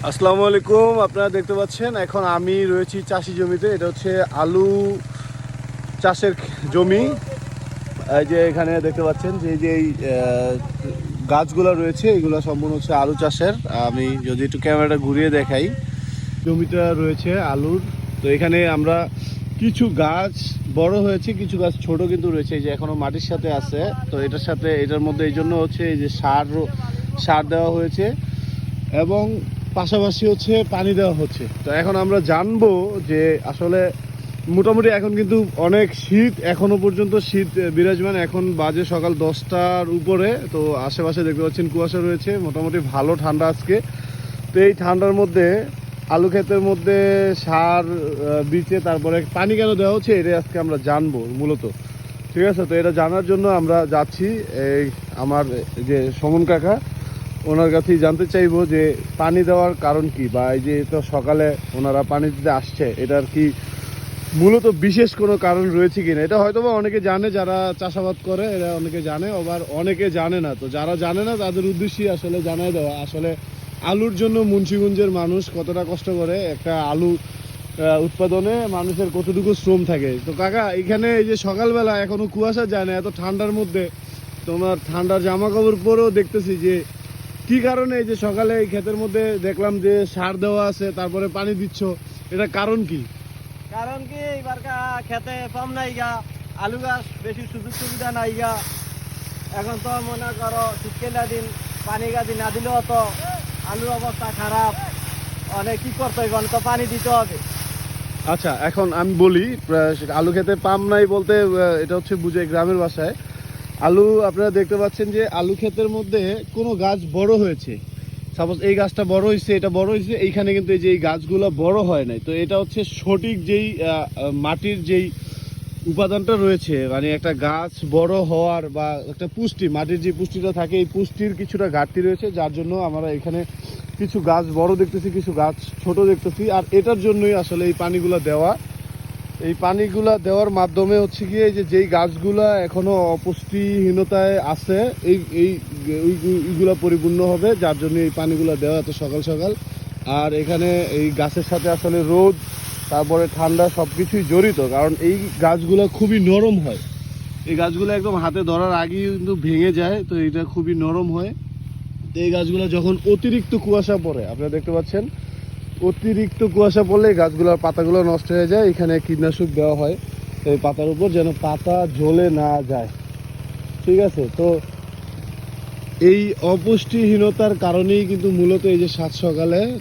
আসসালামু আলাইকুম। আপনারা দেখতে পাচ্ছেন এখন আমি রয়েছি চাষি জমিতে। এটা হচ্ছে আলু চাষের জমি। এই যে এখানে দেখতে পাচ্ছেন যে এই গাছগুলো রয়েছে, এগুলো সম্পূর্ণ হচ্ছে আলু চাষের। আমি যদি একটু ক্যামেরাটা ঘুরিয়ে দেখাই, জমিটা রয়েছে আলুর। তো এখানে আমরা কিছু গাছ বড় হয়েছে, কিছু গাছ ছোট কিন্তু রয়েছে, এই যে এখনো মাটির সাথে আছে। তো এটার সাথে এটার মধ্যে এই জন্য হচ্ছে এই যে সার দেওয়া হয়েছে এবং পাশাপাশি হচ্ছে পানি দেওয়া হচ্ছে। তো এখন আমরা জানবো যে আসলে মোটামুটি এখন কিন্তু অনেক শীত, এখনো পর্যন্ত শীত বিরাজমান। এখন বাজে সকাল 10টার উপরে। তো আশেপাশে দেখতে পাচ্ছেন কুয়াশা রয়েছে, মোটামুটি ভালো ঠান্ডা আজকে। তো এই ঠান্ডার মধ্যে আলু ক্ষেতের মধ্যে সার বীজে তারপরে পানি কেন দেওয়া হচ্ছে এটা আজকে আমরা জানবো মূলত। ঠিক আছে, তো এটা জানার জন্য আমরা যাচ্ছি এই আমার যে সমন কাকা, ওনার কাছেই জানতে চাইবো যে পানি দেওয়ার কারণ কি, বা এই যে তো সকালে ওনারা পানি দিতে আসছে, এটার কি মূলত বিশেষ কোনো কারণ রয়েছে কিনা। এটা হয়তো বা অনেকে জানে, যারা চাষাবাদ করে এরা অনেকে জানে, আবার অনেকে জানে না। তো যারা জানে না তাদের উদ্দেশ্যেই আসলে জানাই দেওয়া। আসলে আলুর জন্য মুন্সিগঞ্জের মানুষ কতটা কষ্ট করে, একটা আলু উৎপাদনে মানুষের কতটুকু শ্রম থাকে। তো কাকা, এখানে এই যে সকালবেলা এখনো কুয়াশা যায় না, এত ঠান্ডার মধ্যে তোমার ঠান্ডার জামা কাপড় পরেও দেখতেছি যে কি কারণে এই যে সকালে এই ক্ষেতের মধ্যে দেখলাম যে সার দেওয়া আছে, তারপরে পানি দিচ্ছ, এটা কারণ কি? কারণ কি এবার খেতে কম নাই গা, আলু গাছ বেশি সুযোগ সুবিধা নাই গা। এখন তো মনে করো শীতকালীন দিন পানি গাদি না দিলেও তো আলুর অবস্থা খারাপ, অনেক কি করতে হবে, অনেক তো পানি দিতে হবে। আচ্ছা, এখন আমি বলি, আলু খেতে পাম্প নাই বলতে এটা হচ্ছে বুঝে গ্রামের ভাষায়। আলু আপনারা দেখতে পাচ্ছেন যে আলু ক্ষেতের মধ্যে কোনো গাছ বড় হয়েছে, সাপোজ এই গাছটা বড় হয়েছে, এটা বড় হয়েছে, এইখানে কিন্তু এই যে এই গাছগুলো বড় হয় নাই। তো এটা হচ্ছে সঠিক যেই মাটির যেই উপাদানটা রয়েছে, মানে একটা গাছ বড় হওয়ার বা একটা পুষ্টি, মাটির যে পুষ্টিটা থাকে, এই পুষ্টির কিছুটা ঘাটতি রয়েছে, যার জন্য আমরা এখানে কিছু গাছ বড় দেখতেছি, কিছু গাছ ছোট দেখতেছি। আর এটার জন্যই আসলে এই পানিগুলো দেওয়া। এই পানিগুলা দেওয়ার মাধ্যমে হচ্ছে গিয়ে যে যেই গাছগুলা এখনো অপুষ্টিহীনতায় আছে, এইগুলা পরিপূর্ণ হবে, যার জন্য এই পানিগুলা দেওয়া এত সকাল সকাল। আর এখানে এই গাছের সাথে আসলে রোদ, তারপরে ঠান্ডা সব কিছুই জড়িত, কারণ এই গাছগুলো খুবই নরম হয়। এই গাছগুলো একদম হাতে ধরার আগেই কিন্তু ভেঙে যায়, তো এটা খুবই নরম হয়। তো এই গাছগুলো যখন অতিরিক্ত কুয়াশা পড়ে, আপনারা দেখতে পাচ্ছেন অতিরিক্ত কুয়াশা পড়লে গাছগুলোর পাতাগুলো নষ্ট হয়ে যায়। এখানে কীটনাশক দেওয়া হয় এই পাতার উপর, যেন পাতা ঝলে না যায়। ঠিক আছে, তো এই অপুষ্টিহীনতার কারণেই কিন্তু মূলত এই যে সাত সকালে